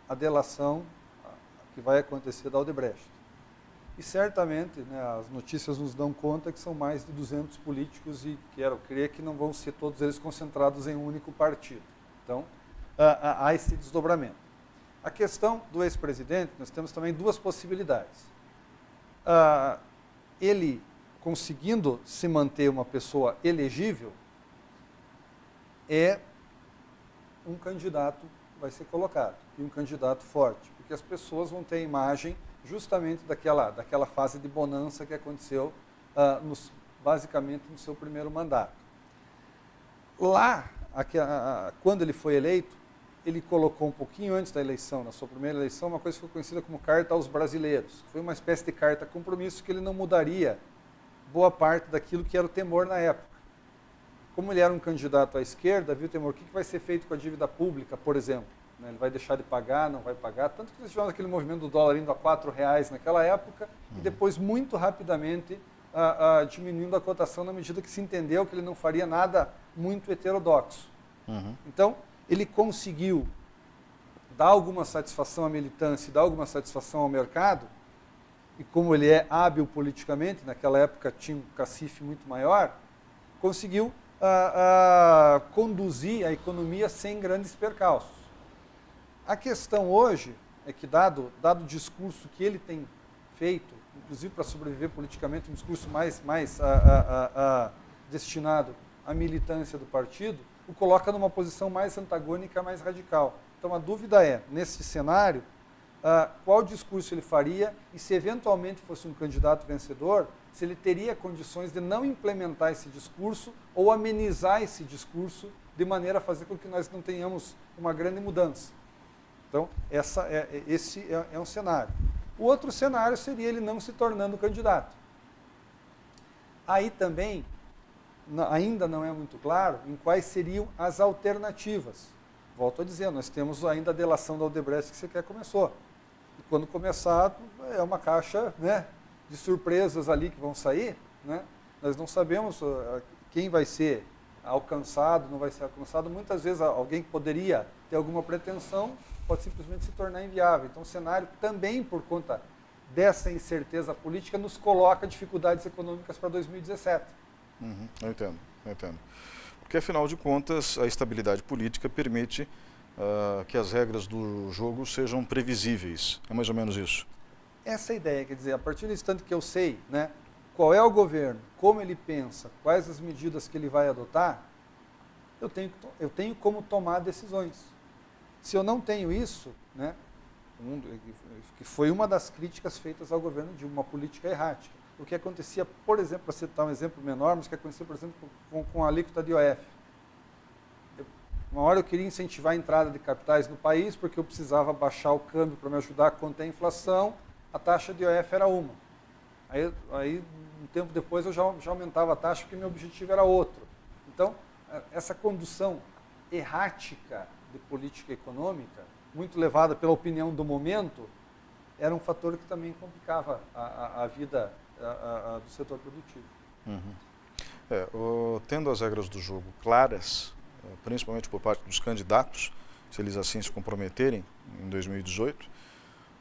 a delação que vai acontecer da Odebrecht. E certamente, né, as notícias nos dão conta que são mais de 200 políticos e quero crer que não vão ser todos eles concentrados em um único partido. Então, há esse desdobramento. A questão do ex-presidente, nós temos também 2 possibilidades. Ele, conseguindo se manter uma pessoa elegível, um candidato vai ser colocado, e um candidato forte, porque as pessoas vão ter a imagem justamente daquela fase de bonança que aconteceu basicamente no seu primeiro mandato. Lá, quando ele foi eleito, ele colocou um pouquinho antes da eleição, na sua primeira eleição, uma coisa que foi conhecida como carta aos brasileiros. Foi uma espécie de carta compromisso que ele não mudaria boa parte daquilo que era o temor na época. Como ele era um candidato à esquerda, havia o temor, o que vai ser feito com a dívida pública, por exemplo? Ele vai deixar de pagar, não vai pagar? Tanto que nós tivemos aquele movimento do dólar indo a R$4 naquela época, e depois, muito rapidamente, diminuindo a cotação na medida que se entendeu que ele não faria nada muito heterodoxo. Uhum. Então, ele conseguiu dar alguma satisfação à militância, dar alguma satisfação ao mercado, e como ele é hábil politicamente, naquela época tinha um cacife muito maior, conseguiu conduzir a economia sem grandes percalços. A questão hoje é que, dado o discurso que ele tem feito, inclusive para sobreviver politicamente, um discurso mais destinado à militância do partido, o coloca numa posição mais antagônica, mais radical. Então a dúvida é, nesse cenário, qual discurso ele faria e se eventualmente fosse um candidato vencedor, se ele teria condições de não implementar esse discurso ou amenizar esse discurso de maneira a fazer com que nós não tenhamos uma grande mudança. Então, esse é um cenário. O outro cenário seria ele não se tornando candidato. Aí também, ainda não é muito claro em quais seriam as alternativas. Volto a dizer, nós temos ainda a delação da Odebrecht que sequer começou. E quando começar, é uma caixa, né, de surpresas ali que vão sair. Né? Nós não sabemos quem vai ser alcançado, não vai ser alcançado. Muitas vezes alguém que poderia ter alguma pretensão pode simplesmente se tornar inviável. Então o cenário também, por conta dessa incerteza política, nos coloca dificuldades econômicas para 2017. Uhum, eu entendo. Porque, afinal de contas, a estabilidade política permite que as regras do jogo sejam previsíveis. É mais ou menos isso. Essa é a ideia, quer dizer, a partir do instante que eu sei, né, qual é o governo, como ele pensa, quais as medidas que ele vai adotar, eu tenho como tomar decisões. Se eu não tenho isso, né, que foi uma das críticas feitas ao governo de uma política errática. O que acontecia, por exemplo, para citar um exemplo menor, mas o que acontecia, por exemplo, com a alíquota de IOF. Uma hora eu queria incentivar a entrada de capitais no país, porque eu precisava baixar o câmbio para me ajudar a conter a inflação, a taxa de IOF era uma. Aí um tempo depois, eu já aumentava a taxa, porque meu objetivo era outro. Então, essa condução errática de política econômica, muito levada pela opinião do momento, era um fator que também complicava a vida do setor produtivo. Uhum. Tendo as regras do jogo claras, principalmente por parte dos candidatos, se eles assim se comprometerem em 2018,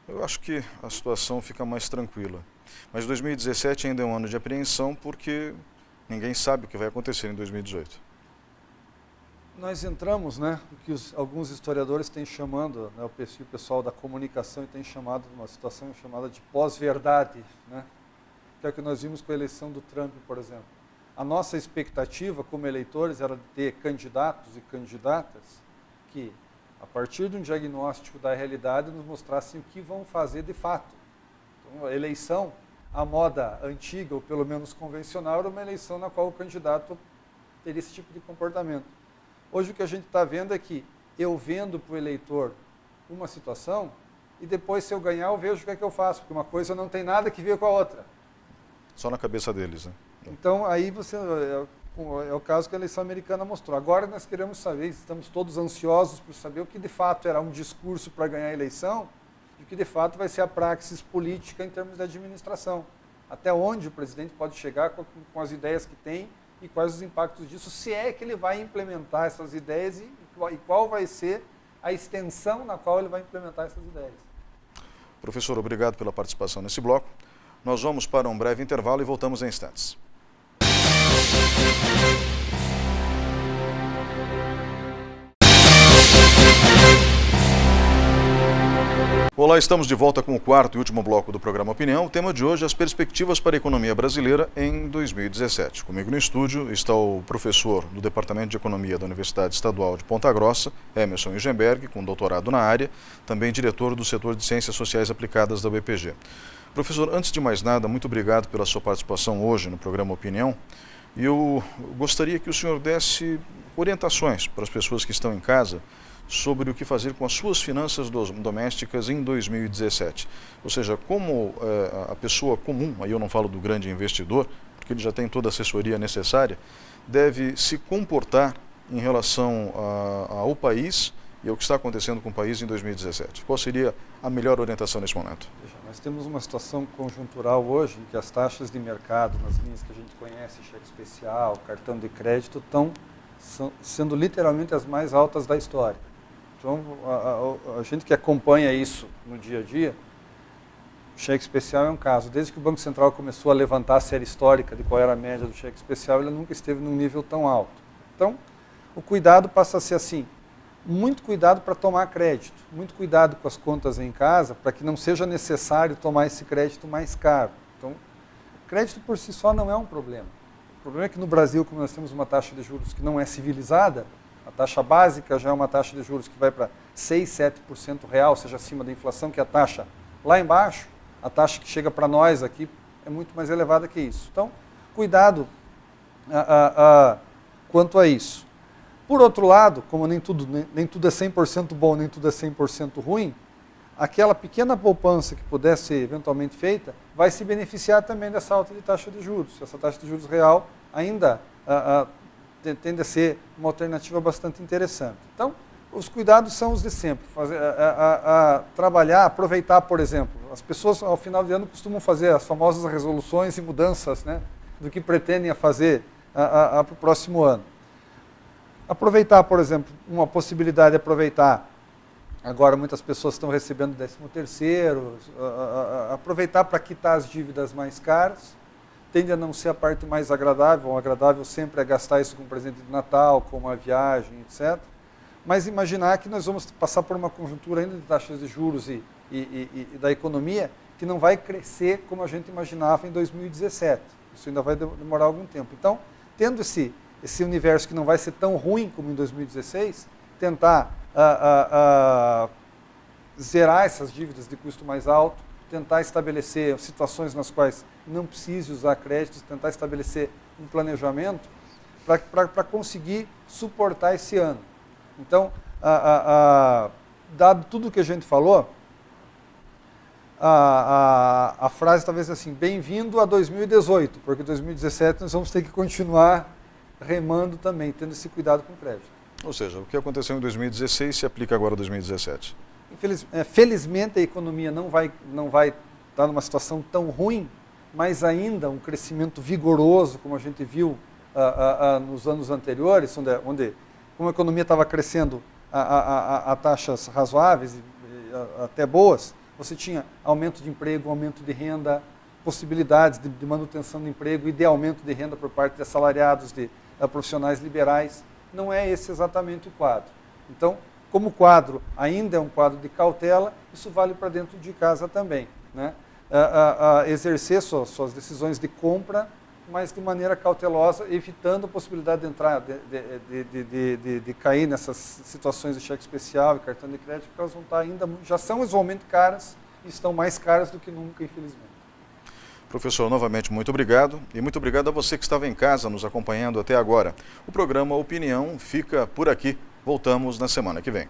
eu acho que a situação fica mais tranquila. Mas 2017 ainda é um ano de apreensão, porque ninguém sabe o que vai acontecer em 2018. Nós entramos, né, o que alguns historiadores têm chamando, né, o pessoal da comunicação tem chamado de uma situação chamada de pós-verdade, né, que é o que nós vimos com a eleição do Trump, por exemplo. A nossa expectativa como eleitores era de ter candidatos e candidatas que, a partir de um diagnóstico da realidade, nos mostrassem o que vão fazer de fato. Então, a eleição, a moda antiga, ou pelo menos convencional, era uma eleição na qual o candidato teria esse tipo de comportamento. Hoje o que a gente está vendo é que eu vendo para o eleitor uma situação e depois, se eu ganhar, eu vejo o que é que eu faço, porque uma coisa não tem nada que ver com a outra. Só na cabeça deles, né? Então, aí é o caso que a eleição americana mostrou. Agora nós queremos saber, estamos todos ansiosos por saber o que de fato era um discurso para ganhar a eleição e o que de fato vai ser a praxis política em termos de administração. Até onde o presidente pode chegar com as ideias que tem e quais os impactos disso, se é que ele vai implementar essas ideias e qual vai ser a extensão na qual ele vai implementar essas ideias. Professor, obrigado pela participação nesse bloco. Nós vamos para um breve intervalo e voltamos em instantes. Olá, estamos de volta com o quarto e último bloco do programa Opinião. O tema de hoje é as perspectivas para a economia brasileira em 2017. Comigo no estúdio está o professor do Departamento de Economia da Universidade Estadual de Ponta Grossa, Emerson Igenberg, com doutorado na área, também diretor do setor de Ciências Sociais Aplicadas da UEPG. Professor, antes de mais nada, muito obrigado pela sua participação hoje no programa Opinião. E eu gostaria que o senhor desse orientações para as pessoas que estão em casa sobre o que fazer com as suas finanças domésticas em 2017. Ou seja, como a pessoa comum, aí eu não falo do grande investidor, porque ele já tem toda a assessoria necessária, deve se comportar em relação ao país e ao que está acontecendo com o país em 2017. Qual seria a melhor orientação nesse momento? Veja, nós temos uma situação conjuntural hoje em que as taxas de mercado, nas linhas que a gente conhece, cheque especial, cartão de crédito, estão sendo literalmente as mais altas da história. Então, a gente que acompanha isso no dia a dia, o cheque especial é um caso. Desde que o Banco Central começou a levantar a série histórica de qual era a média do cheque especial, ele nunca esteve num nível tão alto. Então, o cuidado passa a ser assim, muito cuidado para tomar crédito, muito cuidado com as contas em casa, para que não seja necessário tomar esse crédito mais caro. Então, crédito por si só não é um problema. O problema é que no Brasil, como nós temos uma taxa de juros que não é civilizada, a taxa básica já é uma taxa de juros que vai para 6, 7% real, ou seja, acima da inflação, que é a taxa lá embaixo, a taxa que chega para nós aqui é muito mais elevada que isso. Então, cuidado quanto a isso. Por outro lado, como nem tudo é 100% bom, nem tudo é 100% ruim, aquela pequena poupança que puder ser eventualmente feita vai se beneficiar também dessa alta de taxa de juros. Essa taxa de juros real ainda tende a ser uma alternativa bastante interessante. Então, os cuidados são os de sempre. Trabalhar, aproveitar, por exemplo, as pessoas ao final de ano costumam fazer as famosas resoluções e mudanças, né, do que pretendem fazer para o próximo ano. Aproveitar, por exemplo, uma possibilidade de aproveitar, agora muitas pessoas estão recebendo 13º, aproveitar para quitar as dívidas mais caras, tende a não ser a parte mais agradável, o agradável sempre é gastar isso com presente de Natal, com uma viagem, etc. Mas imaginar que nós vamos passar por uma conjuntura ainda de taxas de juros e da economia que não vai crescer como a gente imaginava em 2017. Isso ainda vai demorar algum tempo. Então, tendo esse universo que não vai ser tão ruim como em 2016, tentar zerar essas dívidas de custo mais alto, tentar estabelecer situações nas quais não precise usar créditos, tentar estabelecer um planejamento para conseguir suportar esse ano. Então, dado tudo o que a gente falou, a frase talvez assim, bem-vindo a 2018, porque 2017 nós vamos ter que continuar remando também, tendo esse cuidado com o crédito. Ou seja, o que aconteceu em 2016 se aplica agora a 2017. Felizmente a economia não vai estar numa situação tão ruim, mas ainda um crescimento vigoroso, como a gente viu nos anos anteriores, onde como a economia estava crescendo a taxas razoáveis, até boas, você tinha aumento de emprego, aumento de renda, possibilidades de manutenção do emprego e de aumento de renda por parte de assalariados, de profissionais liberais. Não é esse exatamente o quadro. Então, como o quadro ainda é um quadro de cautela, isso vale para dentro de casa também, né? Exercer suas decisões de compra, mas de maneira cautelosa, evitando a possibilidade de entrar, de cair nessas situações de cheque especial e cartão de crédito, porque elas vão estar ainda, já são igualmente caras e estão mais caras do que nunca, infelizmente. Professor, novamente, muito obrigado. E muito obrigado a você que estava em casa nos acompanhando até agora. O programa Opinião fica por aqui. Voltamos na semana que vem.